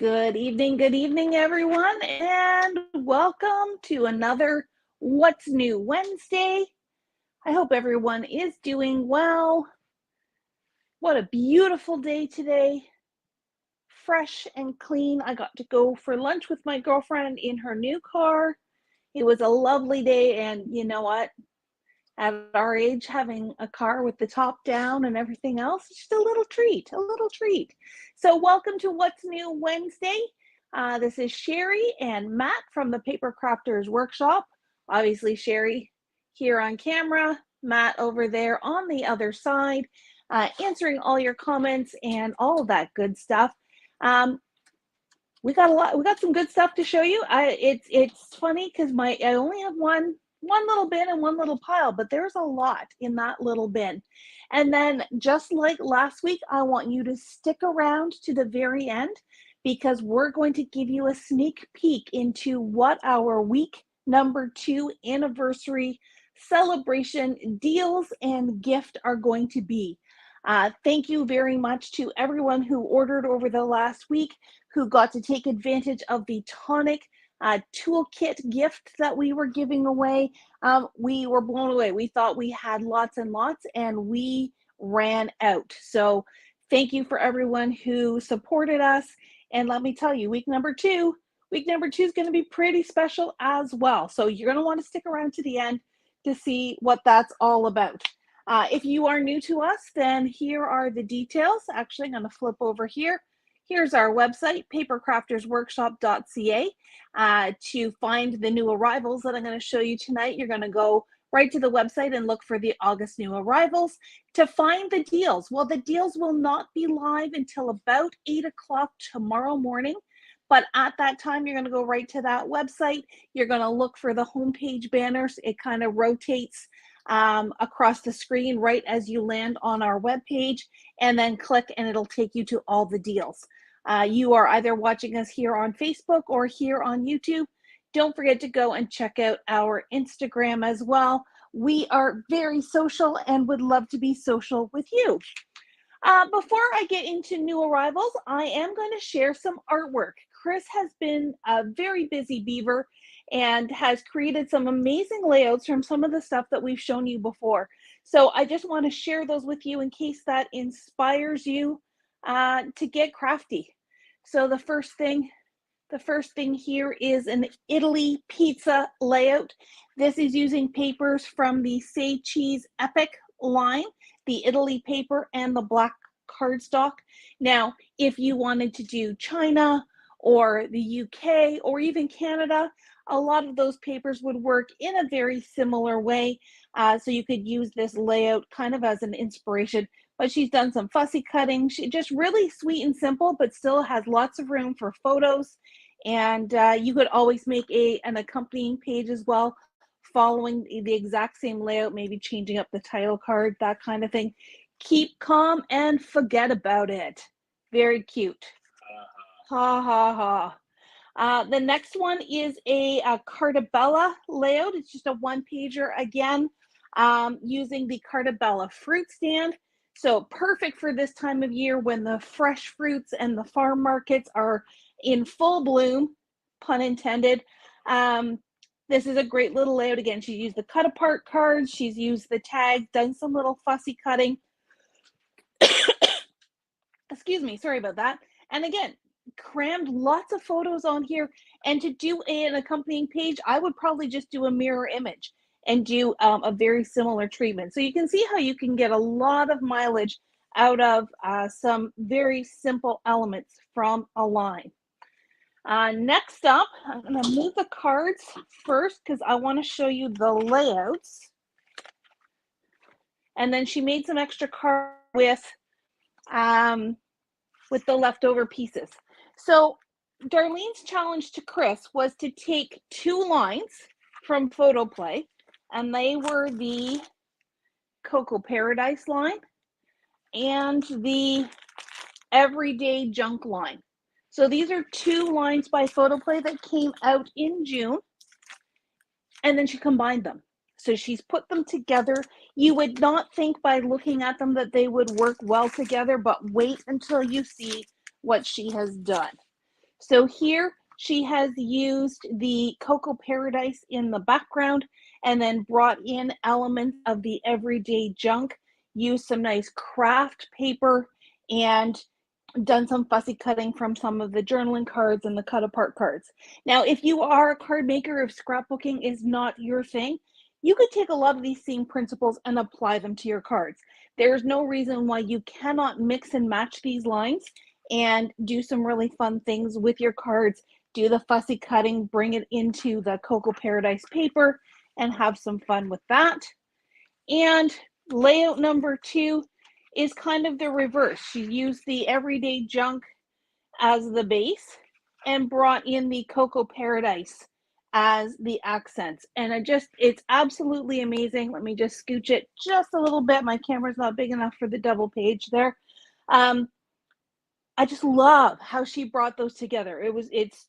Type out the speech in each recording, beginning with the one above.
Good evening, everyone, and welcome to another What's New Wednesday. I hope everyone is doing well. What a beautiful day today. Fresh and clean. I got to go for lunch with my girlfriend in her new car. It was a lovely day, and you know what? At our age, having a car with the top down and everything else, it's just a little treat, a little treat. So welcome to What's New Wednesday. This is Sherry and Matt from the Paper Crafters Workshop. Obviously, Sherry here on camera, Matt over there on the other side, answering all your comments and all of that good stuff. We got some good stuff to show you. It's funny because I only have one little bin and one little pile, but there's a lot in that little bin. And then just like last week, I want you to stick around to the very end because we're going to give you a sneak peek into what our week number 2 anniversary celebration deals and gift are going to be. Thank you very much to everyone who ordered over the last week, who got to take advantage of the Tonic toolkit gift that we were giving away. We were blown away. We thought we had lots and lots, and we ran out. So thank you for everyone who supported us. And let me tell you, week number two is going to be pretty special as well. So you're going to want to stick around to the end to see what that's all about. If you are new to us, then here are the details. Actually, I'm going to flip over here. Here's our website, papercraftersworkshop.ca. To find the new arrivals that I'm going to show you tonight, you're going to go right to the website and look for the August new arrivals. To find the deals, well, the deals will not be live until about 8 o'clock tomorrow morning. But at that time, you're going to go right to that website. You're going to look for the homepage banners. It kind of rotates across the screen right as you land on our webpage, and then click and it'll take you to all the deals. You are either watching us here on Facebook or here on YouTube. Don't forget to go and check out our Instagram as well. We are very social and would love to be social with you. Before I get into new arrivals, I am going to share some artwork. Chris has been a very busy beaver and has created some amazing layouts from some of the stuff that we've shown you before. So I just want to share those with you in case that inspires you to get crafty. So the first thing here is an Italy pizza layout. This is using papers from the Say Cheese Epic line, the Italy paper and the black cardstock. Now, if you wanted to do China or the UK or even Canada, a lot of those papers would work in a very similar way. So you could use this layout kind of as an inspiration. But she's done some fussy cutting. She just really sweet and simple, but still has lots of room for photos. And you could always make an accompanying page as well, following the exact same layout, maybe changing up the title card, that kind of thing. Keep calm and forget about it. Very cute. Ha ha ha. The next one is a Cartabella layout. It's just a one-pager again, using the Cartabella fruit stand. So perfect for this time of year when the fresh fruits and the farm markets are in full bloom, pun intended. This is a great little layout. Again, she's used the cut apart cards, she's used the tags, done some little fussy cutting. Excuse me, sorry about that. And again, crammed lots of photos on here. And to do an accompanying page, I would probably just do a mirror image and do a very similar treatment. So you can see how you can get a lot of mileage out of some very simple elements from a line. Next up, I'm going to move the cards first because I want to show you the layouts. And then she made some extra cards with the leftover pieces. So Darlene's challenge to Chris was to take 2 lines from PhotoPlay, and they were the Cocoa Paradise line and the Everyday Junk line. So these are 2 lines by PhotoPlay that came out in June, and then she combined them. So she's put them together. You would not think by looking at them that they would work well together, but wait until you see what she has done. So here she has used the Cocoa Paradise in the background and then brought in elements of the everyday junk, used some nice craft paper, and done some fussy cutting from some of the journaling cards and the cut apart cards. Now, if you are a card maker, if scrapbooking is not your thing, you could take a lot of these same principles and apply them to your cards. There's no reason why you cannot mix and match these lines and do some really fun things with your cards. Do the fussy cutting, bring it into the Cocoa Paradise paper, and have some fun with that. And layout number 2 is kind of the reverse. She used the everyday junk as the base and brought in the Cocoa Paradise as the accents. And it's absolutely amazing. Let me just scooch it just a little bit. My camera's not big enough for the double page there. I just love how she brought those together. It's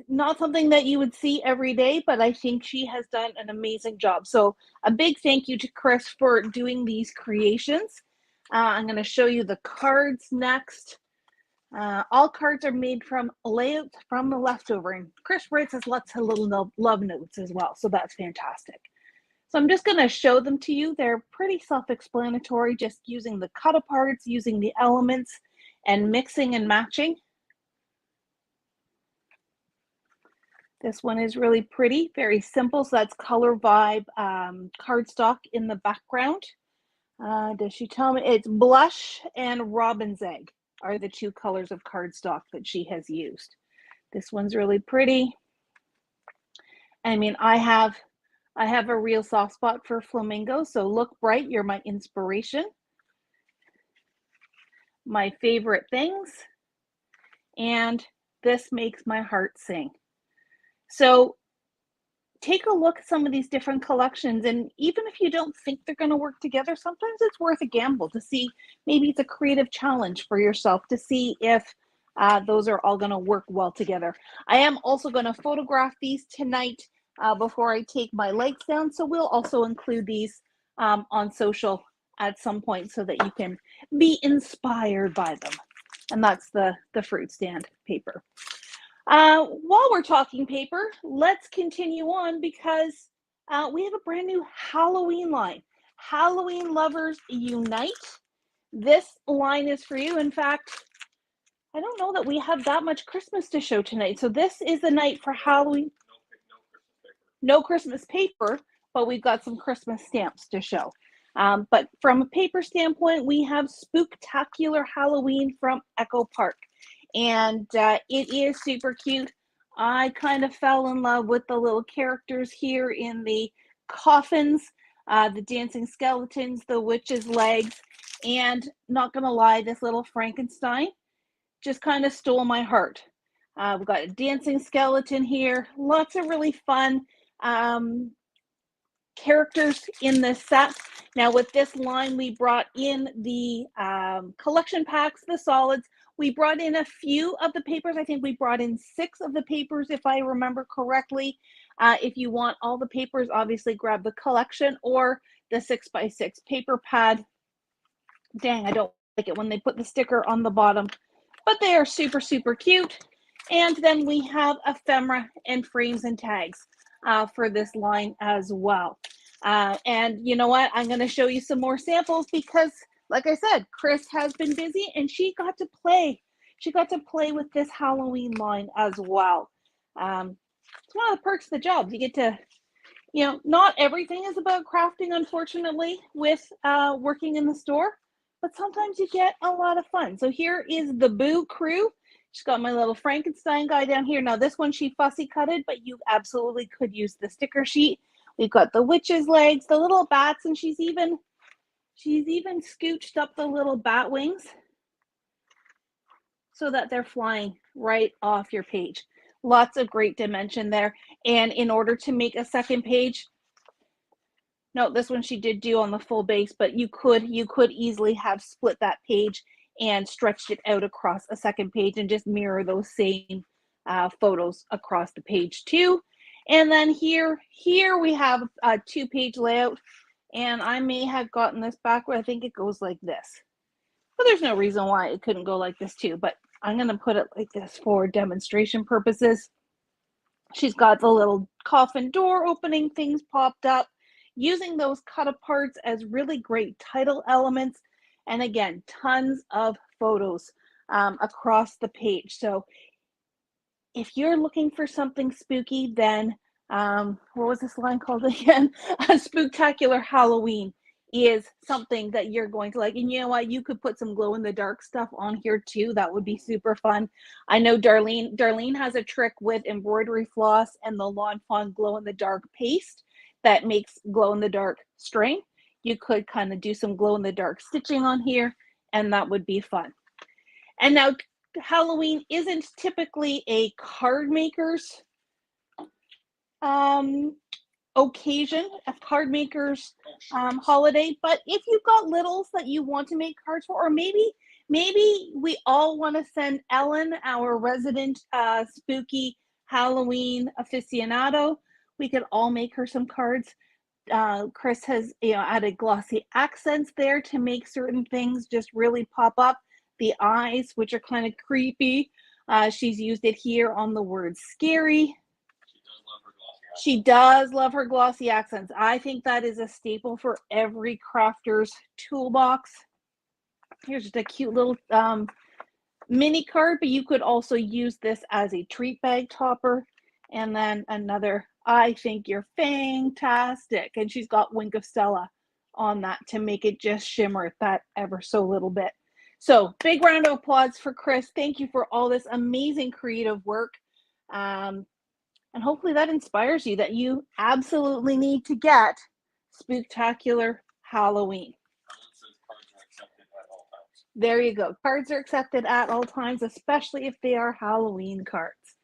not something that you would see every day, but I think she has done an amazing job. So a big thank you to Chris for doing these creations. I'm going to show you the cards next. All cards are made from layouts from the leftover, and Chris writes us lots of little love notes as well, so that's fantastic. So I'm just going to show them to you. They're pretty self-explanatory, just using the cut aparts, using the elements, and mixing and matching. This one is really pretty, very simple. So that's Color Vibe cardstock in the background. Does she tell me? It's Blush and Robin's Egg are the 2 colors of cardstock that she has used. This one's really pretty. I mean, I have a real soft spot for flamingos, so Look Bright, you're my inspiration. My favorite things. And This Makes My Heart Sing. So take a look at some of these different collections, and even if you don't think they're going to work together, sometimes it's worth a gamble to see. Maybe it's a creative challenge for yourself to see if those are all going to work well together. I am also going to photograph these tonight before I take my lights down, so we'll also include these on social at some point so that you can be inspired by them. And that's the fruit stand paper. While we're talking paper, let's continue on because we have a brand new Halloween line. Halloween lovers unite. This line is for you. In fact, I don't know that we have that much Christmas to show tonight. So this is the night for Halloween. No Christmas paper, but we've got some Christmas stamps to show. But from a paper standpoint, we have Spooktacular Halloween from Echo Park. And it is super cute. I kind of fell in love with the little characters here in the coffins, the dancing skeletons, the witch's legs, and not gonna lie, this little Frankenstein just kind of stole my heart. We've got a dancing skeleton here, lots of really fun characters in this set. Now with this line, we brought in the collection packs, the solids. We brought in a few of the papers. I think we brought in 6 of the papers, if I remember correctly. If you want all the papers, obviously grab the collection or the 6x6 paper pad. Dang, I don't like it when they put the sticker on the bottom, but they are super, super cute. And then we have ephemera and frames and tags for this line as well. And you know what? I'm going to show you some more samples because, like I said, Chris has been busy and she got to play. She got to play with this Halloween line as well. It's one of the perks of the job. You get to, not everything is about crafting, unfortunately, with working in the store, but sometimes you get a lot of fun. So here is the Boo Crew. She's got my little Frankenstein guy down here. Now this one she fussy cutted, but you absolutely could use the sticker sheet. We've got the witch's legs, the little bats, and she's even scooched up the little bat wings so that they're flying right off your page. Lots of great dimension there. And in order to make a second page, no, this one she did do on the full base, but you could easily have split that page and stretched it out across a second page and just mirror those same photos across the page too. And then here we have a 2-page layout, and I may have gotten this backward. I think it goes like this, but there's no reason why it couldn't go like this too. But I'm going to put it like this for demonstration purposes. She's got the little coffin door opening things popped up, using those cut aparts as really great title elements. And again, tons of photos across the page. So if you're looking for something spooky, then what was this line called again? A Spooktacular Halloween is something that you're going to like. And you know what? You could put some glow in the dark stuff on here too. That would be super fun. I know Darlene has a trick with embroidery floss and the Lawn Fawn glow in the dark paste that makes glow in the dark string. You could kind of do some glow in the dark stitching on here, and that would be fun. And now Halloween isn't typically a card maker's occasion, a card maker's holiday, but if you've got littles that you want to make cards for, or maybe we all want to send Ellen, our resident spooky Halloween aficionado, we could all make her some cards. Chris has added glossy accents there to make certain things just really pop up. The eyes, which are kind of creepy. She's used it here on the word scary. She does love her glossy accents. I think that is a staple for every crafter's toolbox. Here's just a cute little mini card, but you could also use this as a treat bag topper. And then another, I think you're fantastic. And she's got Wink of Stella on that to make it just shimmer that ever so little bit. So big round of applause for Chris. Thank you for all this amazing creative work. And hopefully that inspires you that you absolutely need to get Spooktacular Halloween. There you go. Cards are accepted at all times, especially if they are Halloween cards.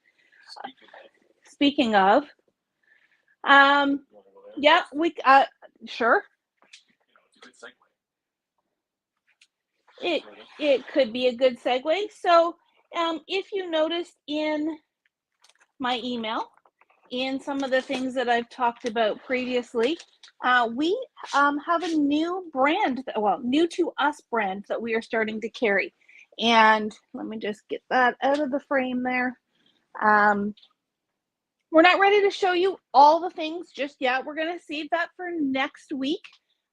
Speaking of, yeah, we sure. It could be a good segue. So if you noticed in my email, in some of the things that I've talked about previously, we have a new brand, well, new to us brand that we are starting to carry. And let me just get that out of the frame there. We're not ready to show you all the things just yet. We're going to save that for next week.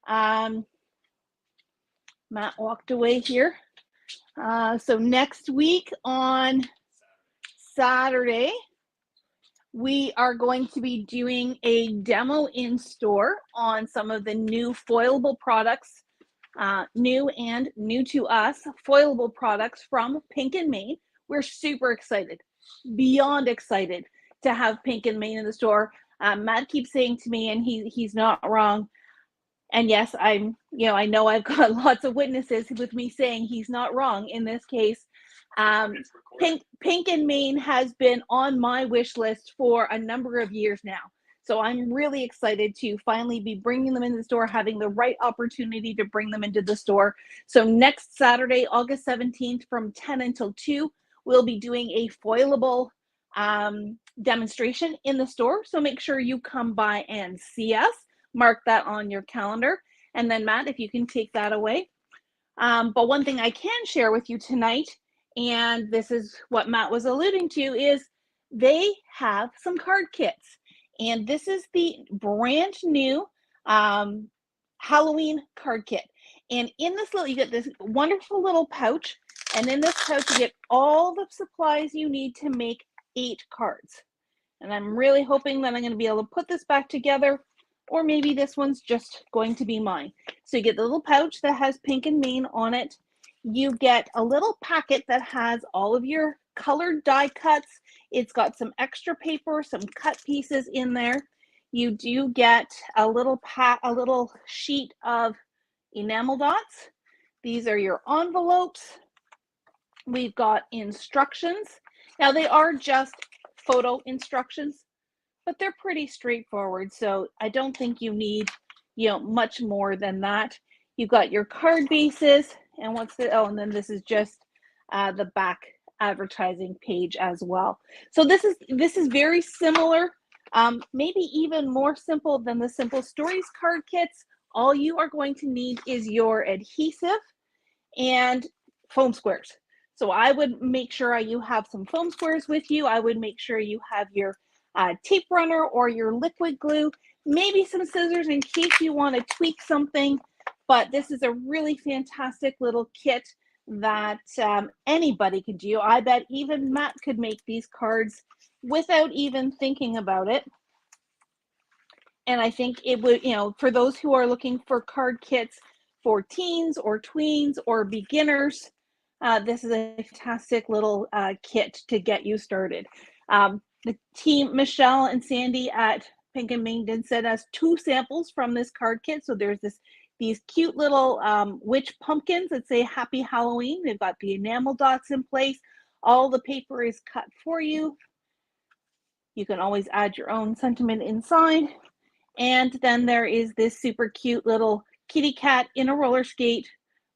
Matt walked away here. So next week on Saturday, we are going to be doing a demo in store on some of the new foilable products, new to us, foilable products from Pink & Mane. We're super excited, beyond excited to have Pink & Mane in the store. Matt keeps saying to me, and he's not wrong, and yes, I know I've got lots of witnesses with me saying he's not wrong in this case. Pink & Mane has been on my wish list for a number of years now. So I'm really excited to finally be bringing them into the store, having the right opportunity to bring them into the store. So next Saturday, August 17th from 10 until 2, we'll be doing a foilable demonstration in the store. So make sure you come by and see us. Mark that on your calendar. And then Matt, if you can take that away. But one thing I can share with you tonight, and this is what Matt was alluding to, is they have some card kits. And this is the brand new Halloween card kit. And in this you get this wonderful little pouch. And in this pouch, you get all the supplies you need to make 8 cards. And I'm really hoping that I'm going to be able to put this back together, or maybe this one's just going to be mine. So you get the little pouch that has Pink & Mane on it. You get a little packet that has all of your colored die cuts. It's got some extra paper, some cut pieces in there. You do get a little sheet of enamel dots. These are your envelopes. We've got instructions. Now they are just photo instructions, but they're pretty straightforward. So I don't think you need, much more than that. You've got your card bases, and and then this is just the back advertising page as well. So this is very similar, maybe even more simple than the Simple Stories card kits. All you are going to need is your adhesive and foam squares. So I would make sure you have some foam squares with you. I would make sure you have your tape runner or your liquid glue, maybe some scissors in case you want to tweak something. But this is a really fantastic little kit that anybody could do. I bet even Matt could make these cards without even thinking about it. And I think it would, you know, for those who are looking for card kits for teens or tweens or beginners, this is a fantastic little kit to get you started. The team, Michelle and Sandy at Pink and Main, did send us 2 samples from this card kit. So there's these cute little witch pumpkins that say Happy Halloween. They've got the enamel dots in place. All the paper is cut for you. You can always add your own sentiment inside. And then there is this super cute little kitty cat in a roller skate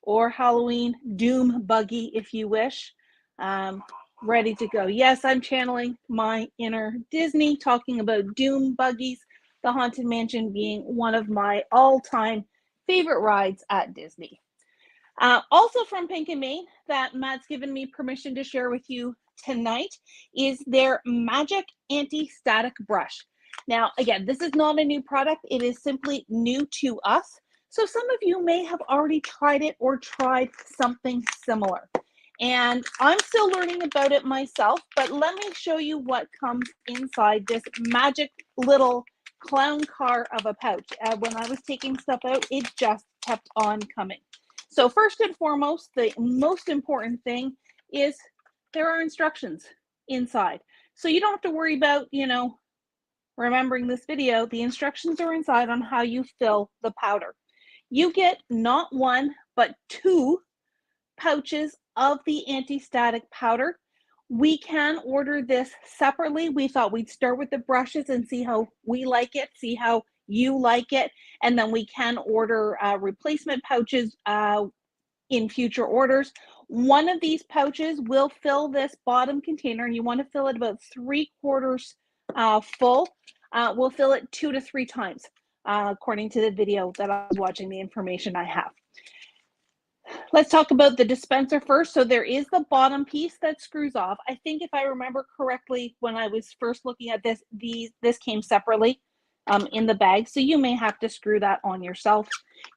or Halloween doom buggy, if you wish, ready to go. Yes, I'm channeling my inner Disney, talking about doom buggies, the Haunted Mansion being one of my all-time favorite rides at Disney. Also from Pink and Main, that Matt's given me permission to share with you tonight, is their Magic Anti-Static Brush. Now, again, this is not a new product. It is simply new to us. So some of you may have already tried it or tried something similar. And I'm still learning about it myself, but let me show you what comes inside this magic little clown car of a pouch. When I was taking stuff out, it just kept on coming. So first and foremost, the most important thing is there are instructions inside. So you don't have to worry about, you know, remembering this video. The instructions are inside on how you fill the powder. You get not 1, but 2 pouches of the anti-static powder. We can order this separately. We thought we'd start with the brushes and see how we like it, see how you like it, and then we can order replacement pouches in future orders. One of these pouches will fill this bottom container, and you want to fill it about 3/4 full. We'll fill it 2 to 3 times, according to the video that I was watching, the information I have. Let's talk about the dispenser first. So there is the bottom piece that screws off. I think if I remember correctly, when I was first looking at this, this came separately in the bag. So you may have to screw that on yourself.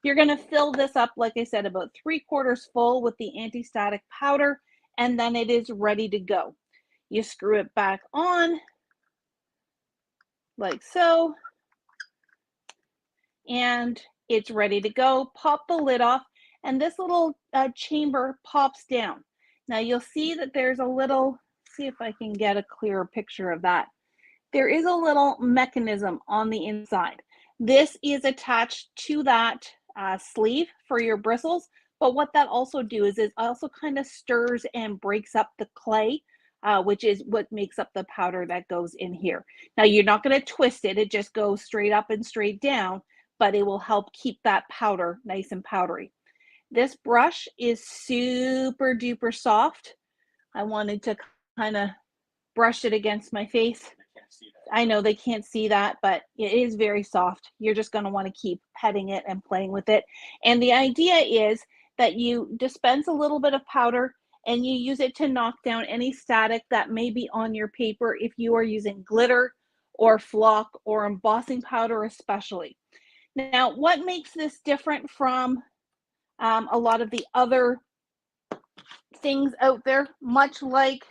You're going to fill this up, like I said, about 3/4 full with the anti-static powder, and then it is ready to go. You screw it back on like so, and it's ready to go. Pop the lid off, and this little chamber pops down. Now you'll see that there's a little, see if I can get a clearer picture of that. There is a little mechanism on the inside. This is attached to that sleeve for your bristles, but what that also does is it also kind of stirs and breaks up the clay, which is what makes up the powder that goes in here. Now you're not going to twist it, it just goes straight up and straight down, but it will help keep that powder nice and powdery. This brush is super duper soft. I wanted to kind of brush it against my face. I know they can't see that, but it is very soft. You're just going to want to keep petting it and playing with it. And the idea is that you dispense a little bit of powder and you use it to knock down any static that may be on your paper if you are using glitter or flock or embossing powder especially. Now, what makes this different from a lot of the other things out there, much like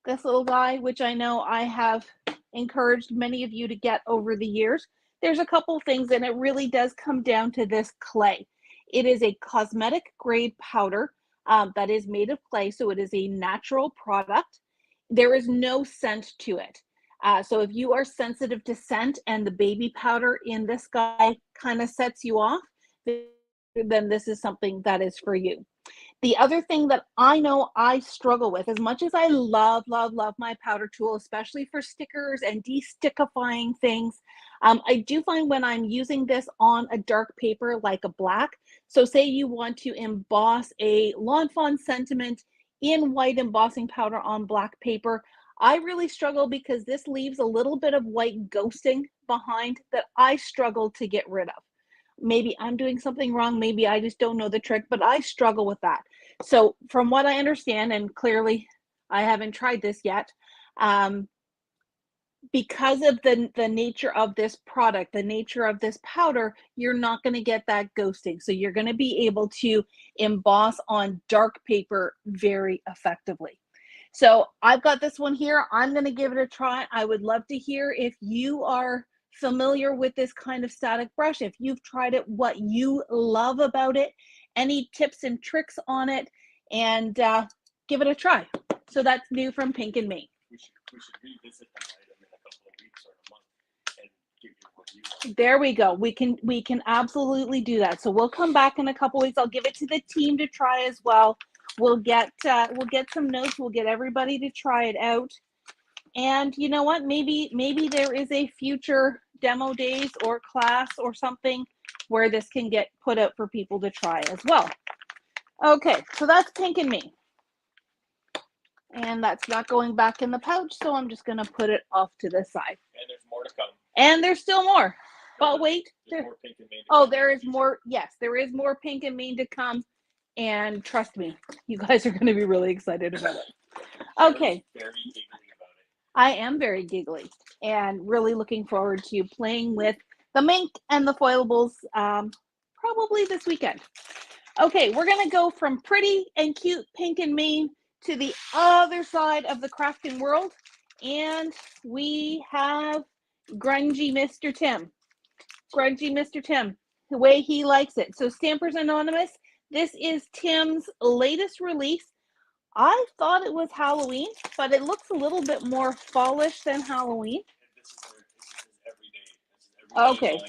this little guy, which I know I have encouraged many of you to get over the years, there's a couple things, and it really does come down to this clay. It is a cosmetic grade powder that is made of clay, so it is a natural product. There is no scent to it. So if you are sensitive to scent and the baby powder in this guy kind of sets you off, then this is something that is for you. The other thing that I know I struggle with, as much as I love my powder tool, especially for stickers and de-stickifying things, I do find when I'm using this on a dark paper like a black, so say you want to emboss a Lawn Fawn sentiment in white embossing powder on black paper, I really struggle because this leaves a little bit of white ghosting behind that I struggle to get rid of. Maybe I'm doing something wrong, maybe I just don't know the trick, but I struggle with that. So from what I understand, and clearly I haven't tried this yet, because of the nature of this product, the nature of this powder, you're not going to get that ghosting. So you're going to be able to emboss on dark paper very effectively. So I've got this one here. I'm going to give it a try. I would love to hear if you are familiar with this kind of static brush, if you've tried it, what you love about it, any tips and tricks on it, and give it a try. So that's new from Pink and Me. We should revisit that item in a couple of weeks or a month and give you a review. There we go. We can absolutely do that. So we'll come back in a couple weeks. I'll give it to the team to try as well. We'll get some notes. We'll get everybody to try it out. And you know what? Maybe there is a future demo days or class or something where this can get put out for people to try as well. Okay, so that's Pink and Me. And that's not going back in the pouch, so I'm just going to put it off to the side. And there's more to come. And there's still more. But wait. There's more Pink and Me to come. come. There is more. Yes, there is more Pink and Me to come. And trust me, you guys are going to be really excited about it. Okay. Very giggly about it. I am very giggly and really looking forward to playing with the mink and the foilables probably this weekend. Okay, we're going to go from pretty and cute Pink and Me to the other side of the crafting world, and we have grungy Mr. Tim. Grungy Mr. Tim, the way he likes it. So Stampers Anonymous, this is Tim's latest release. I thought it was Halloween, but it looks a little bit more fallish than Halloween. This is every day. Okay.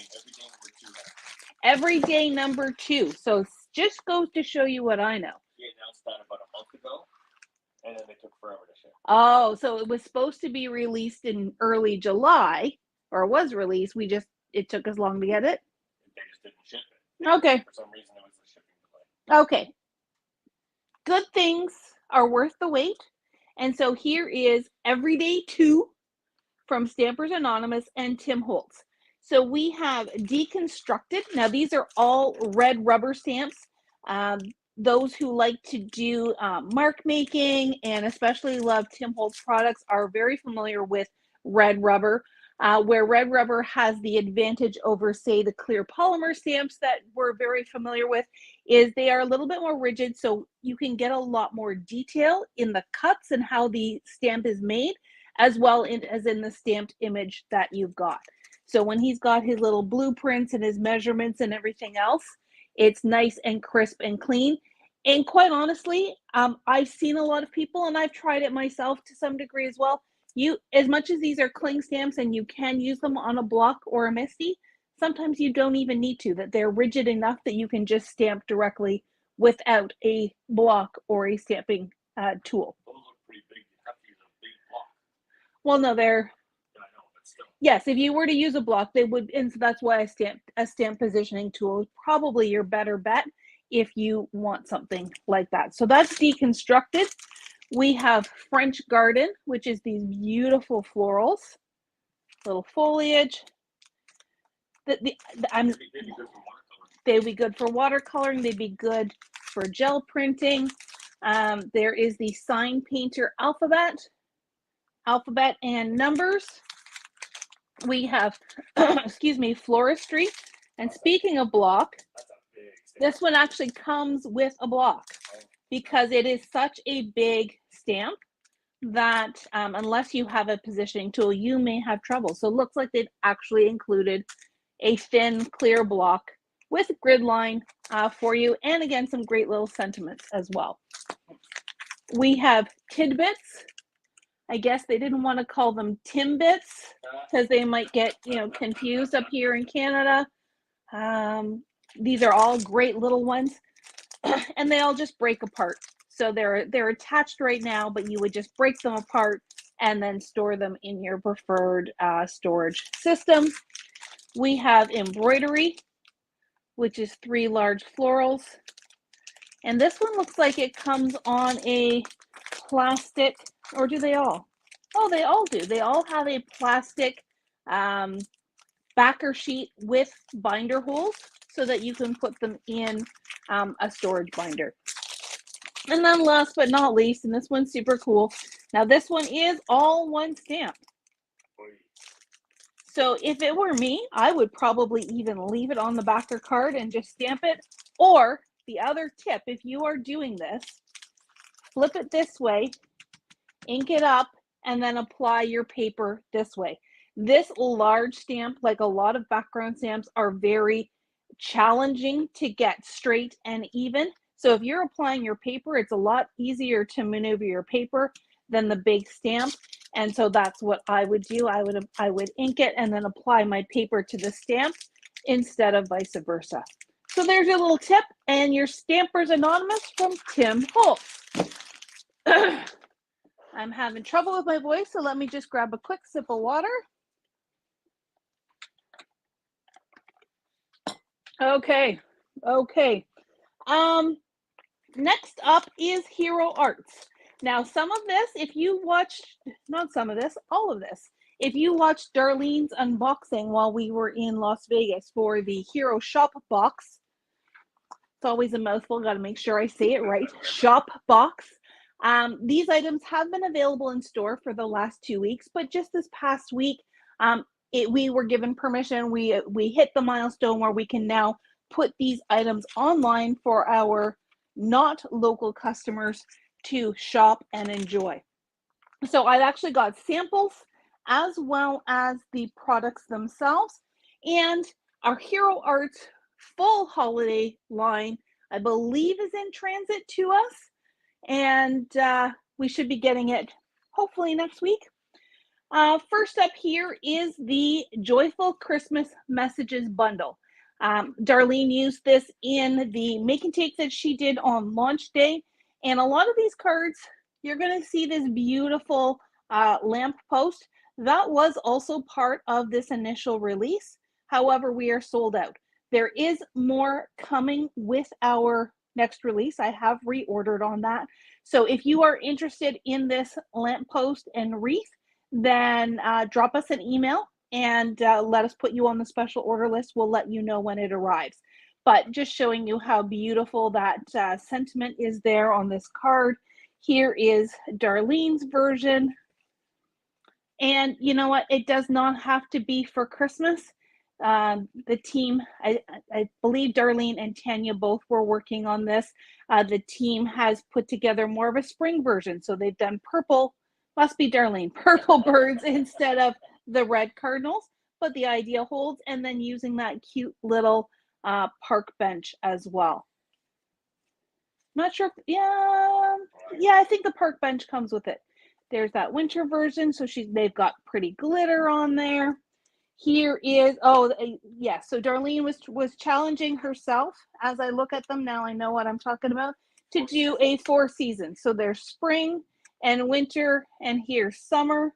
Every day number 2. So just goes to show you what I know. He announced that about a month ago, and then they took forever to ship. Oh, so it was supposed to be released in early July, or was released. It took us long to get it. They just didn't ship it. Okay. For some reason, it was a shipping delay. Okay. Good things are worth the wait. And so here is Everyday 2 from Stampers Anonymous and Tim Holtz. So we have Deconstructed. Now these are all red rubber stamps. Those who like to do mark making and especially love Tim Holtz products are very familiar with red rubber, where red rubber has the advantage over, say, the clear polymer stamps that we're very familiar with, is they are a little bit more rigid, so you can get a lot more detail in the cuts and how the stamp is made, as well as in the stamped image that you've got. So when he's got his little blueprints and his measurements and everything else, it's nice and crisp and clean. And quite honestly, I've seen a lot of people, and I've tried it myself to some degree as well. As much as these are cling stamps and you can use them on a block or a MISTI, sometimes you don't even need to, that they're rigid enough that you can just stamp directly without a block or a stamping tool. Those look pretty big. You have to use a big block. Well, no, they're... Yeah, I know, but still. Yes, if you were to use a block, they would, and so that's why a stamp positioning tool is probably your better bet if you want something like that. So that's Deconstructed. We have French Garden, which is these beautiful florals, little foliage. They'd be good for watercoloring. They'd be good for gel printing. There is the Sign Painter Alphabet and Numbers. We have, excuse me, Floristry. And speaking of block, this one actually comes with a block because it is such a big stamp that unless you have a positioning tool, you may have trouble. So it looks like they've actually included a thin, clear block with a grid line for you. And again, some great little sentiments as well. We have Tidbits. I guess they didn't want to call them Timbits because they might get, confused up here in Canada. These are all great little ones, and they all just break apart. So they're attached right now, but you would just break them apart and then store them in your preferred storage system. We have Embroidery, which is 3 large florals. And this one looks like it comes on a plastic, or do they all? Oh, they all do. They all have a plastic backer sheet with binder holes so that you can put them in a storage binder. And then last but not least, and this one's super cool. Now this one is all one stamp. So if it were me, I would probably even leave it on the backer card and just stamp it. Or the other tip, if you are doing this, flip it this way, ink it up, and then apply your paper this way. This large stamp, like a lot of background stamps, are very challenging to get straight and even. So if you're applying your paper, it's a lot easier to maneuver your paper than the big stamp. And so that's what I would do. I would ink it and then apply my paper to the stamp instead of vice versa. So there's your little tip, and your Stampers Anonymous from Tim Holtz. I'm having trouble with my voice, so let me just grab a quick sip of water. Okay. Next up is Hero Arts. Now, some of this, if you watched, not some of this, all of this, if you watched Darlene's unboxing while we were in Las Vegas for the Hero Shop box, it's always a mouthful, got to make sure I say it right, shop box. These items have been available in store for the last 2 weeks, but just this past week, we were given permission. We hit the milestone where we can now put these items online for our not local customers to shop and enjoy. So I've actually got samples as well as the products themselves, and our Hero Arts full holiday line, I believe, is in transit to us, and we should be getting it hopefully next week. First up here is the Joyful Christmas Messages bundle. Darlene used this in the make and take that she did on launch day, and a lot of these cards, you're going to see this beautiful lamp post. That was also part of this initial release. However, we are sold out. There is more coming with our next release. I have reordered on that. So if you are interested in this lamp post and wreath, then drop us an email and let us put you on the special order list. We'll let you know when it arrives. But just showing you how beautiful that sentiment is there on this card. Here is Darlene's version. And you know what? It does not have to be for Christmas. The team, I believe Darlene and Tanya both were working on this. The team has put together more of a spring version. So they've done purple, must be Darlene, purple birds instead of the red cardinals, but the idea holds, and then using that cute little park bench as well. Not sure, yeah, I think the park bench comes with it. There's that winter version, so they've got pretty glitter on there. Here is, yes, so Darlene was challenging herself, as I look at them now, I know what I'm talking about, to do a 4 seasons. So there's spring and winter, and here's summer.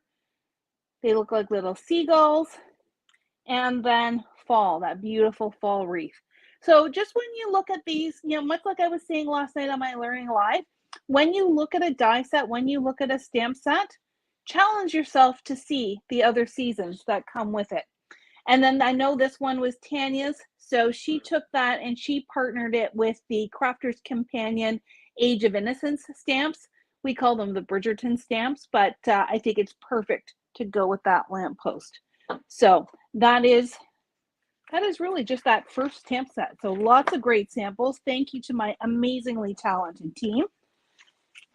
They look like little seagulls. And then fall, that beautiful fall wreath. So just when you look at these, much like I was saying last night on my Learning Live, when you look at a die set, when you look at a stamp set, challenge yourself to see the other seasons that come with it. And then I know this one was Tanya's, so she took that and she partnered it with the Crafter's Companion Age of Innocence stamps. We call them the Bridgerton stamps, but I think it's perfect to go with that lamppost. So that is really just that first stamp set. So lots of great samples. Thank you to my amazingly talented team.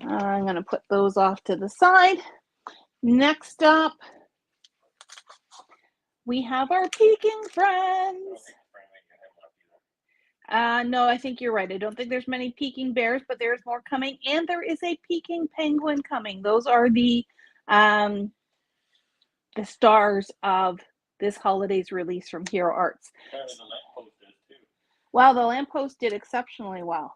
I'm going to put those off to the side. Next up, we have our Peking Friends. No, I think you're right. I don't think there's many Peking Bears, but there's more coming, and there is a Peking Penguin coming. Those are the stars of this holiday's release from Hero Arts. Apparently the lamppost did too. Well, the lamppost did exceptionally well.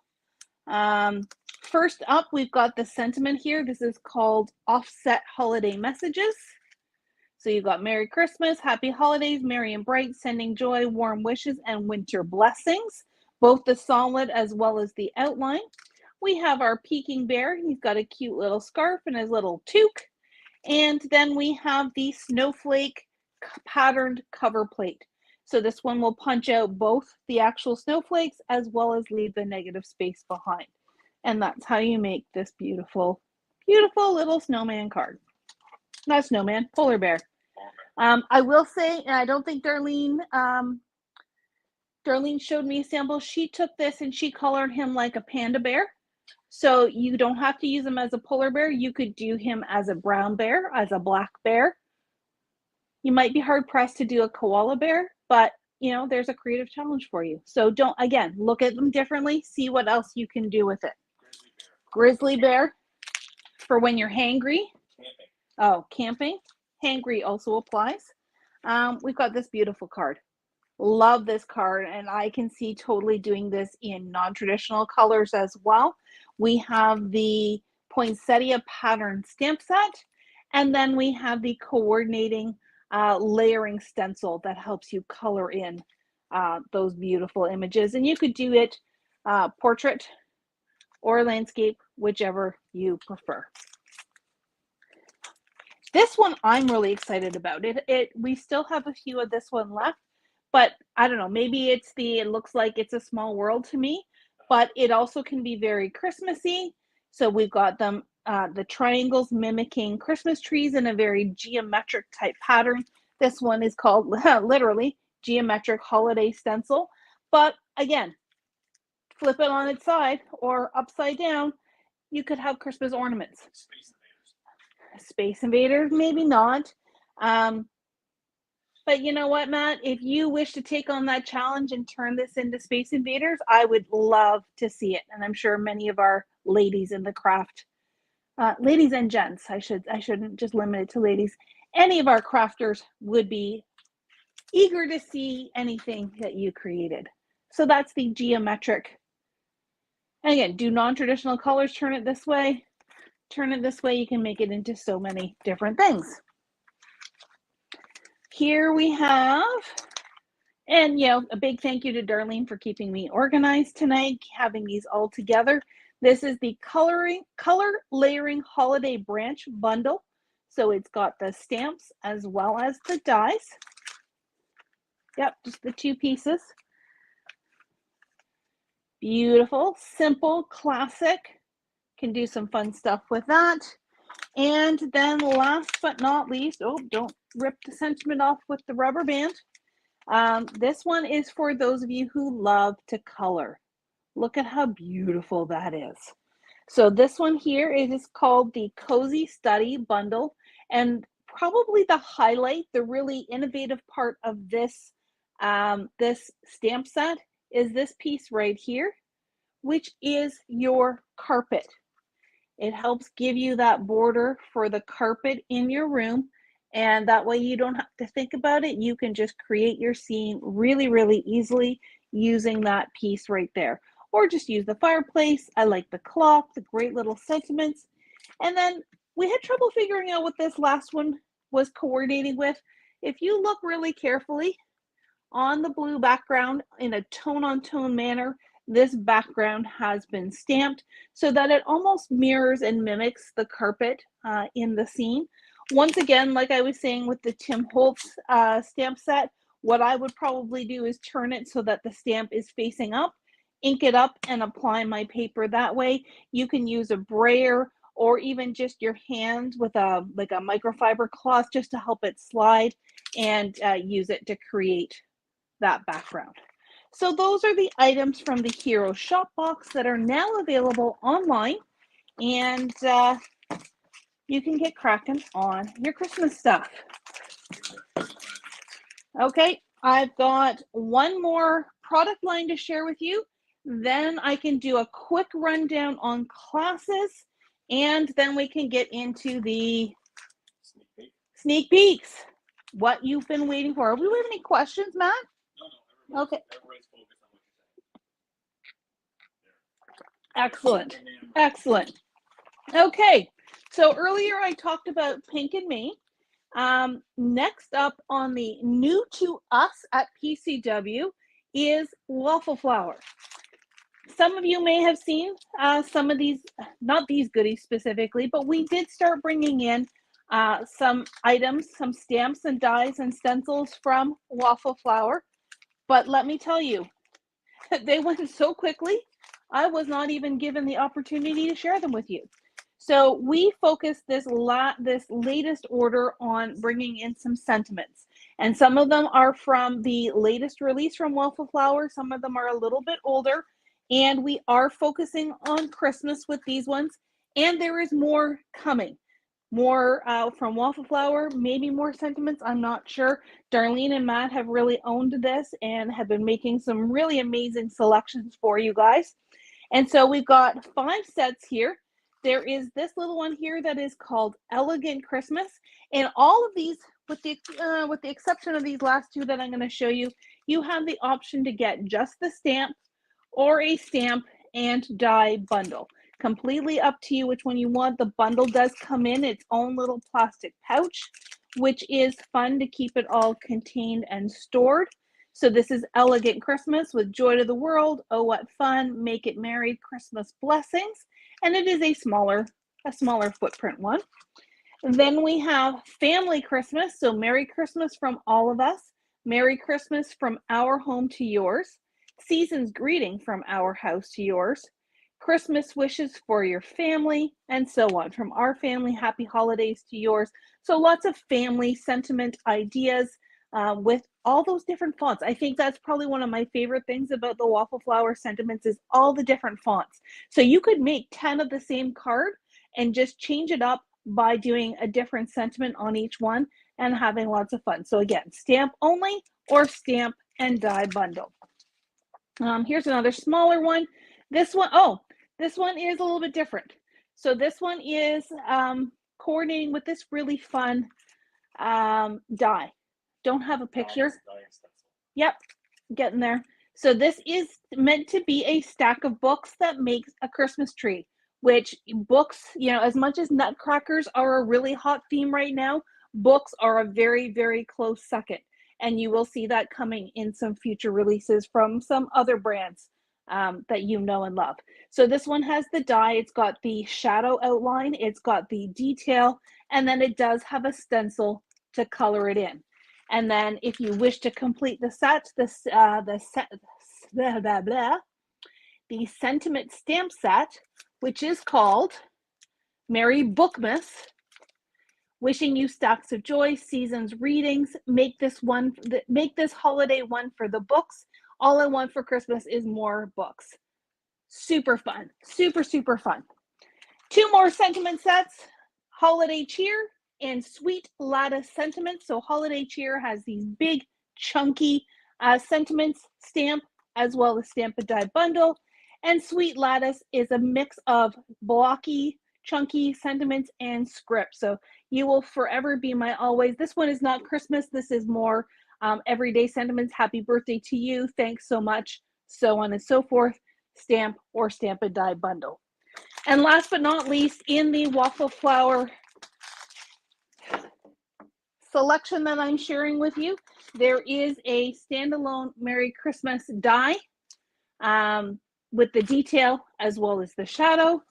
First up, we've got the sentiment here. This is called Offset Holiday Messages. So you've got Merry Christmas, Happy Holidays, Merry and Bright, Sending Joy, Warm Wishes, and Winter Blessings. Both the solid as well as the outline. We have our Peking Bear. He's got a cute little scarf and his little toque. And then we have the snowflake patterned cover plate. So this one will punch out both the actual snowflakes as well as leave the negative space behind. And that's how you make this beautiful, beautiful little snowman card. Not snowman, polar bear. I will say, and I don't think Darlene showed me a sample. She took this and she colored him like a panda bear. So you don't have to use him as a polar bear. You could do him as a brown bear, as a black bear. You might be hard pressed to do a koala bear, but you know, there's a creative challenge for you. So don't, again, look at them differently, see what else you can do with it. Grizzly bear for when you're hangry. Camping. Oh, camping. Hangry also applies. We've got this beautiful card. Love this card, and I can see totally doing this in non-traditional colors as well. We have the poinsettia pattern stamp set, and then we have the coordinating layering stencil that helps you color in those beautiful images. And you could do it portrait or landscape, whichever you prefer. This one I'm really excited about. We still have a few of this one left, but I don't know, maybe it looks like it's a small world to me, but it also can be very Christmassy. So we've got them, the triangles mimicking Christmas trees in a very geometric type pattern. This one is called literally Geometric Holiday Stencil. But again, flip it on its side or upside down, you could have Christmas ornaments. Space Invaders, maybe not. But you know what, Matt? If you wish to take on that challenge and turn this into Space Invaders, I would love to see it. And I'm sure many of our ladies in the craft, ladies and gents, I shouldn't just limit it to ladies. Any of our crafters would be eager to see anything that you created. So that's the geometric. And again, do non-traditional colors, turn it this way. Turn it this way, you can make it into so many different things. Here we have, and you know, a big thank you to Darlene for keeping me organized tonight, having these all together. This is the color layering holiday branch bundle. So it's got the stamps as well as the dies. Yep, just the two pieces. Beautiful, simple, classic. Can do some fun stuff with that. And then last but not least, oh, don't rip the sentiment off with the rubber band. This one is for those of you who love to color. Look at how beautiful that is. So this one here, it is called the Cozy Study Bundle. And probably the highlight, the really innovative part of this, this stamp set is this piece right here, which is your carpet. It helps give you that border for the carpet in your room, and that way you don't have to think about it. You can just create your scene really, really easily using that piece right there. Or just use the fireplace. I like the clock, the great little sentiments. And then we had trouble figuring out what this last one was coordinating with. If you look really carefully on the blue background in a tone-on-tone manner, this background has been stamped so that it almost mirrors and mimics the carpet in the scene. Once again, like I was saying with the Tim Holtz stamp set, what I would probably do is turn it so that the stamp is facing up, ink it up, and apply my paper that way. You can use a brayer or even just your hand with like a microfiber cloth just to help it slide and use it to create that background. So those are the items from the Hero Shop Box that are now available online, and you can get cracking on your Christmas stuff. Okay, I've got one more product line to share with you. Then I can do a quick rundown on classes, and then we can get into the sneak peeks. What you've been waiting for. Do we have any questions, Matt? No, okay. Everybody's focused on what you're saying. Excellent. Excellent. Okay, so earlier I talked about Pink and Me. Next up on the new to us at PCW is Waffle Flower. Some of you may have seen some of these, not these goodies specifically, but we did start bringing in some items, some stamps and dies and stencils from Waffle Flower. But let me tell you, they went so quickly. I was not even given the opportunity to share them with you. So we focus this latest order on bringing in some sentiments. And some of them are from the latest release from Waffle Flower. Some of them are a little bit older. And we are focusing on Christmas with these ones. And there is more coming. More from Waffle Flower, maybe more sentiments, I'm not sure. Darlene and Matt have really owned this and have been making some really amazing selections for you guys. And so we've got 5 sets here. There is this little one here that is called Elegant Christmas. And all of these, with the exception of these last 2 that I'm going to show you, you have the option to get just the stamp or a stamp and die bundle. Completely up to you which one you want. The bundle does come in its own little plastic pouch, which is fun to keep it all contained and stored. So this is Elegant Christmas with Joy to the World, Oh What Fun, Make It Merry, Christmas Blessings. And it is a smaller footprint one. Then we have Family Christmas. So Merry Christmas from all of us. Merry Christmas from our home to yours. Season's greeting from our house to yours. Christmas wishes for your family, and so on. From our family, happy holidays to yours. So lots of family sentiment ideas with all those different fonts. I think that's probably one of my favorite things about the Waffle Flower sentiments is all the different fonts. So you could make 10 of the same card and just change it up by doing a different sentiment on each one and having lots of fun. So again, stamp only or stamp and die bundle. Here's another smaller one. This one is a little bit different. So this one is coordinating with this really fun die. Don't have a picture. Yep, getting there. So this is meant to be a stack of books that makes a Christmas tree, which books, as much as nutcrackers are a really hot theme right now, books are a very, very close second. And you will see that coming in some future releases from some other brands that you know and love. So this one has the die, it's got the shadow outline, it's got the detail, and then it does have a stencil to color it in. And then if you wish to complete the set, the sentiment stamp set, which is called Merry Bookmas, wishing you stacks of joy, seasons, readings. Make this holiday one for the books. All I want for Christmas is more books. Super fun, super, super fun. 2 more sentiment sets, Holiday Cheer and Sweet Lattice Sentiments. So Holiday Cheer has these big, chunky sentiments stamp, as well as stamp and die bundle. And Sweet Lattice is a mix of blocky, chunky sentiments and script. So you will forever be my always. This one is not Christmas. This is more everyday sentiments. Happy birthday to you. Thanks so much. So on and so forth. Stamp or stamp and die bundle. And last but not least, in the Waffle Flower selection that I'm sharing with you, there is a standalone Merry Christmas die with the detail as well as the shadow.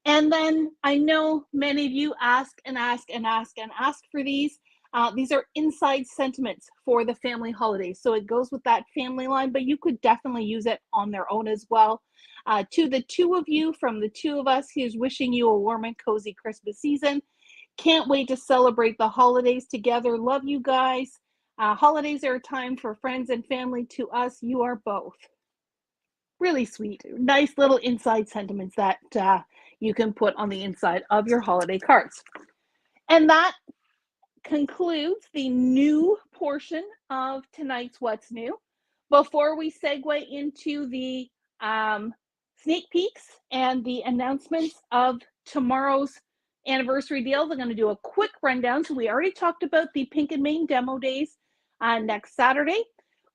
And then I know many of you ask for these. These are inside sentiments for the family holidays. So it goes with that family line, but you could definitely use it on their own as well. To the 2 of you, from the 2 of us, here's wishing you a warm and cozy Christmas season. Can't wait to celebrate the holidays together. Love you guys. Holidays are a time for friends and family. To us, you are both. Really sweet. Nice little inside sentiments that you can put on the inside of your holiday cards. And that concludes the new portion of tonight's What's New. Before we segue into the sneak peeks and the announcements of tomorrow's anniversary deals, I'm going to do a quick rundown. So we already talked about the Pink and Main demo days next Saturday.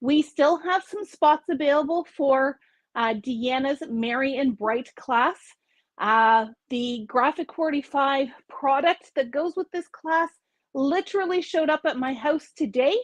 We still have some spots available for Deanna's Merry and Bright class. The Graphic 45 product that goes with this class literally showed up at my house today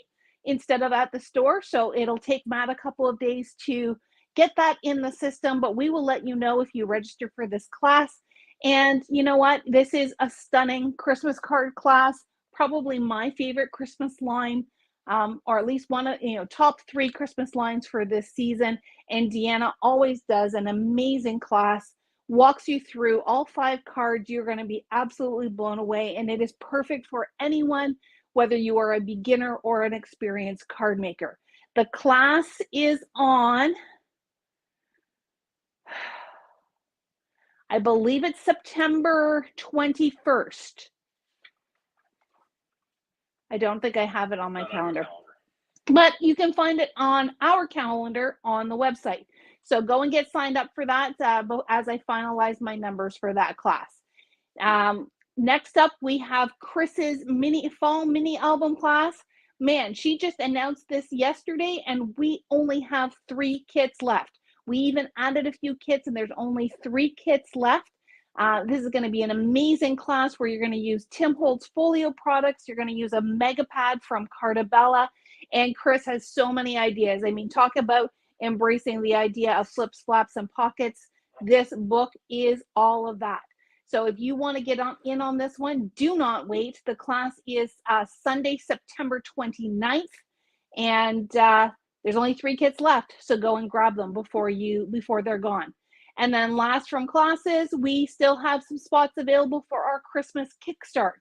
instead of at the store. So it'll take Matt a couple of days to get that in the system, but we will let you know if you register for this class. And you know what? This is a stunning Christmas card class, probably my favorite Christmas line or at least one of, top 3 Christmas lines for this season. And Deanna always does an amazing class, walks you through all 5 cards. You're going to be absolutely blown away. And it is perfect for anyone, whether you are a beginner or an experienced card maker. The class is on, I believe it's September 21st. I don't think I have it on my calendar. But you can find it on our calendar on the website. So go and get signed up for that as I finalize my numbers for that class. Next up, we have Chris's fall mini album class. Man, she just announced this yesterday, and we only have 3 kits left. We even added a few kits, and there's only 3 kits left. This is going to be an amazing class where you're going to use Tim Holtz Folio products. You're going to use a Megapad from Cartabella. And Chris has so many ideas. I mean, talk about embracing the idea of flips, flaps, and pockets. This book is all of that. So if you want to get in on this one, do not wait. The class is Sunday, September 29th. And there's only 3 kits left. So go and grab them before they're gone. And then last from classes, we still have some spots available for our Christmas Kickstart.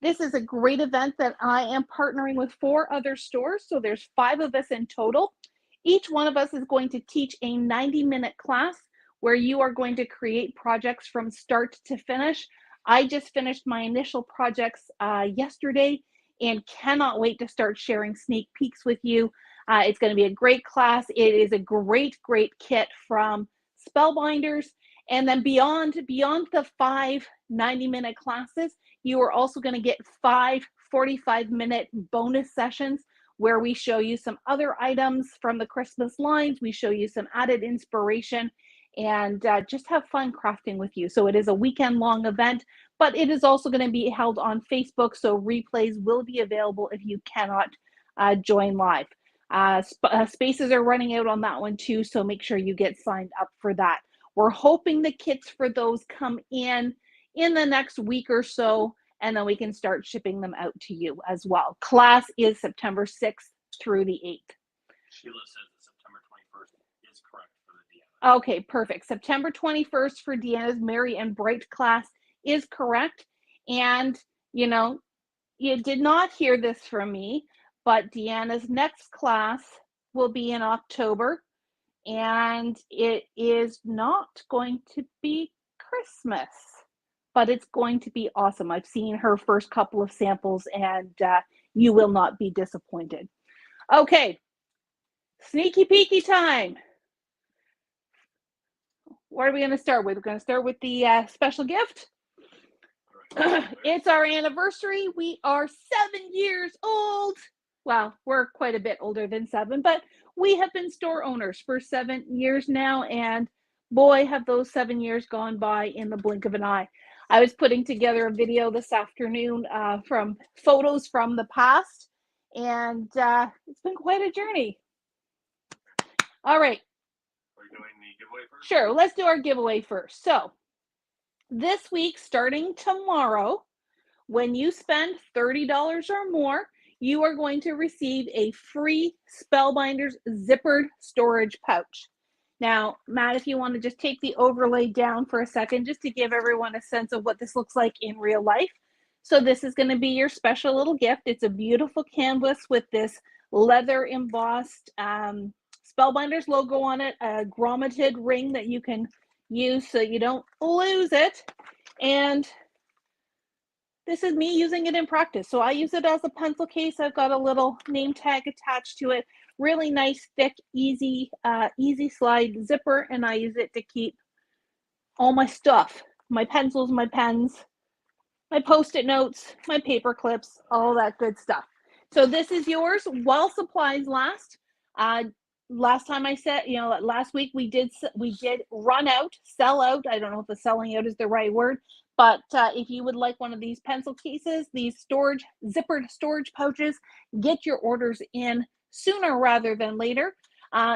This is a great event that I am partnering with 4 other stores. So there's 5 of us in total. Each one of us is going to teach a 90-minute class where you are going to create projects from start to finish. I just finished my initial projects yesterday and cannot wait to start sharing sneak peeks with you. It's going to be a great class. It is a great, great kit from Spellbinders. And then beyond the 5 90-minute classes, you are also going to get 5 45-minute bonus sessions where we show you some other items from the Christmas lines. We show you some added inspiration and just have fun crafting with you. So it is a weekend-long event, but it is also going to be held on Facebook, so replays will be available if you cannot join live. Spaces are running out on that one too, so make sure you get signed up for that. We're hoping the kits for those come in the next week or so, and then we can start shipping them out to you as well. Class is September 6th through the 8th. Sheila says that September 21st is correct for the Deanna. Okay, perfect. September 21st for Deanna's Merry and Bright class is correct. And, you did not hear this from me, but Deanna's next class will be in October, and it is not going to be Christmas, but it's going to be awesome. I've seen her first couple of samples, and you will not be disappointed. Okay, sneaky peeky time. What are we going to start with? We're going to start with the special gift. It's our anniversary. We are 7 years old. Well, we're quite a bit older than 7, but we have been store owners for 7 years now, and boy, have those 7 years gone by in the blink of an eye. I was putting together a video this afternoon from photos from the past, and it's been quite a journey. All right. Are we doing the giveaway first? Sure, let's do our giveaway first. So this week, starting tomorrow, when you spend $30 or more, you are going to receive a free Spellbinders zippered storage pouch. Now, Matt, if you want to just take the overlay down for a second, just to give everyone a sense of what this looks like in real life. So this is going to be your special little gift. It's a beautiful canvas with this leather embossed Spellbinders logo on it, a grommeted ring that you can use so you don't lose it. And this is me using it in practice. So I use it as a pencil case. I've got a little name tag attached to it. Really nice, thick, easy slide zipper. And I use it to keep all my stuff, my pencils, my pens, my Post-it notes, my paper clips, all that good stuff. So this is yours while supplies last. Last time I said, last week we did run out, sell out. I don't know if the selling out is the right word, but if you would like one of these pencil cases, these zippered storage pouches, get your orders in sooner rather than later.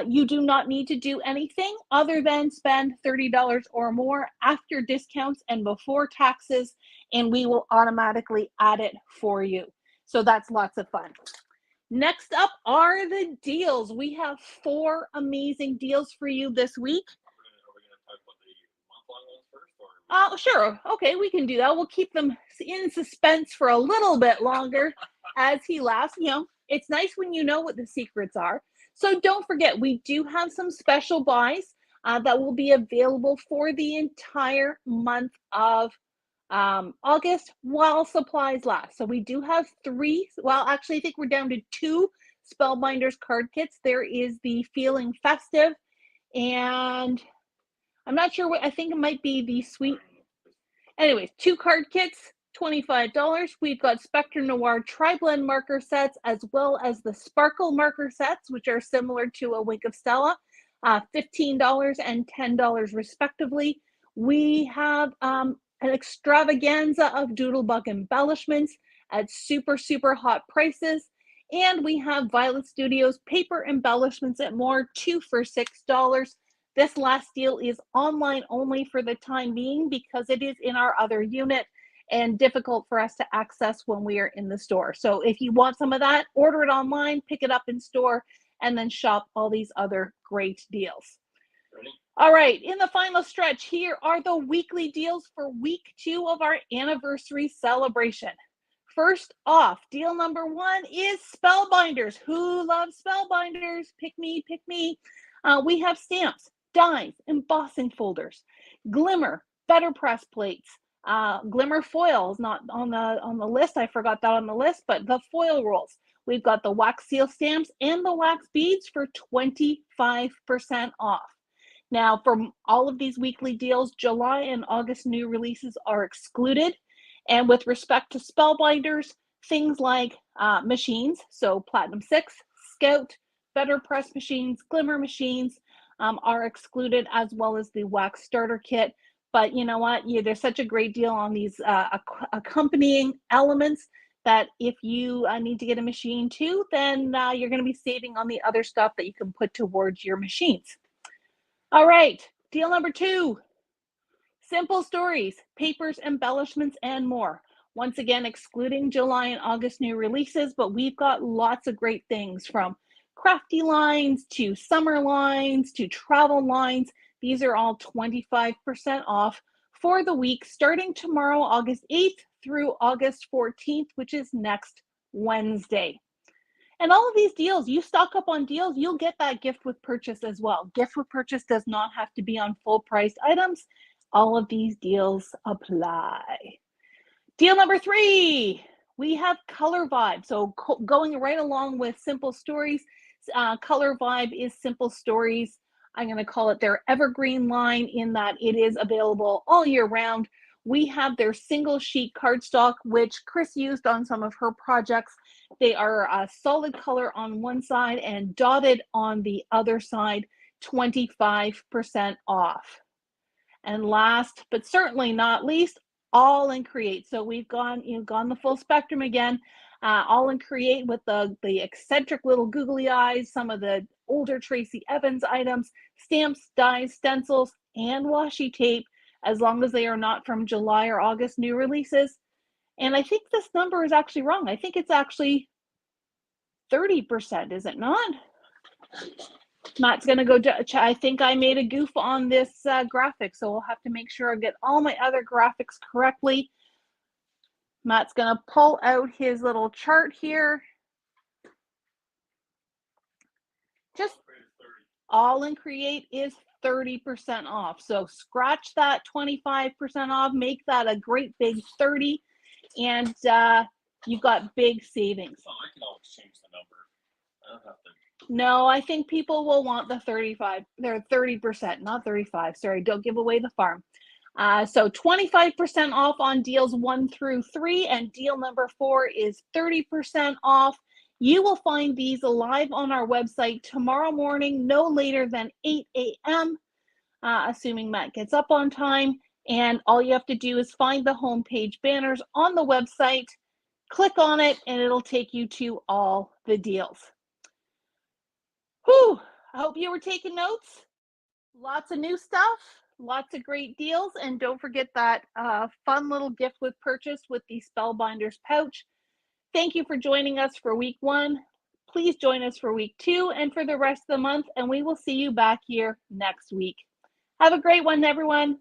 You do not need to do anything other than spend $30 or more after discounts and before taxes, and we will automatically add it for you. So that's lots of fun. Next up are the deals. We have 4 amazing deals for you this week. Are we gonna talk about the month-long ones first, or? Sure. Okay, we can do that. We'll keep them in suspense for a little bit longer as he laughs. You know, it's nice when you know what the secrets are. So don't forget, we do have some special buys that will be available for the entire month of August while supplies last. So we do have 3, well, actually, I think we're down to 2 Spellbinders card kits. There is the Feeling Festive, and I'm not sure what, I think it might be the Sweet. Anyways, 2 card kits, $25. We've got Spectre Noir Tri-Blend marker sets, as well as the Sparkle marker sets, which are similar to a Wink of Stella, $15 and $10 respectively. We have an extravaganza of Doodlebug embellishments at super, super hot prices. And we have Violet Studios paper embellishments at more, 2 for $6. This last deal is online only for the time being because it is in our other unit and difficult for us to access when we are in the store. So if you want some of that, order it online, pick it up in store, and then shop all these other great deals. Ready? All right, in the final stretch, here are the weekly deals for week 2 of our anniversary celebration. First off, deal number 1 is Spellbinders. Who loves Spellbinders? Pick me, pick me. We have stamps, dies, embossing folders, glimmer, better press plates, glimmer foils, not on the list. I forgot that on the list, but the foil rolls. We've got the wax seal stamps and the wax beads for 25% off. Now, from all of these weekly deals, July and August new releases are excluded. And with respect to Spellbinders, things like machines, so Platinum 6, Scout, Better Press machines, Glimmer machines are excluded, as well as the wax starter kit. But you know what? There's such a great deal on these accompanying elements that if you need to get a machine too, then you're going to be saving on the other stuff that you can put towards your machines. All right, deal number 2. Simple Stories, papers, embellishments, and more. Once again, excluding July and August new releases, but we've got lots of great things from crafty lines to summer lines to travel lines. These are all 25% off for the week starting tomorrow, August 8th through August 14th, which is next Wednesday. And all of these deals, you stock up on deals, you'll get that gift with purchase as well. Gift with purchase does not have to be on full priced items. All of these deals apply. Deal number 3, we have Color Vibe. So going right along with Simple Stories, Color Vibe is Simple Stories. I'm going to call it their evergreen line in that it is available all year round. We have their single sheet cardstock, which Chris used on some of her projects. They are a solid color on one side and dotted on the other side, 25% off. And last, but certainly not least, All in Create. So we've gone the full spectrum again. All in Create with the eccentric little googly eyes, some of the older Tracy Evans items, stamps, dies, stencils, and washi tape, as long as they are not from July or August new releases. And I think this number is actually wrong. I think it's actually 30%, is it not? Matt's going to go, I think I made a goof on this graphic, so we'll have to make sure I get all my other graphics correctly. Matt's going to pull out his little chart here. Just All in Create is 30% off. So scratch that 25% off, make that a great big 30, and you've got big savings. Oh, I can always change the number. I don't have to. No, I think people will want the 35. They're 30%, not 35. Sorry, don't give away the farm. So 25% off on deals 1 through 3, and deal number 4 is 30% off. You will find these live on our website tomorrow morning, no later than 8 a.m., assuming Matt gets up on time. And all you have to do is find the homepage banners on the website, click on it, and it'll take you to all the deals. Whew, I hope you were taking notes. Lots of new stuff, lots of great deals, and don't forget that fun little gift with purchase with the Spellbinders pouch. Thank you for joining us for week 1. Please join us for week 2 and for the rest of the month, and we will see you back here next week. Have a great one, everyone.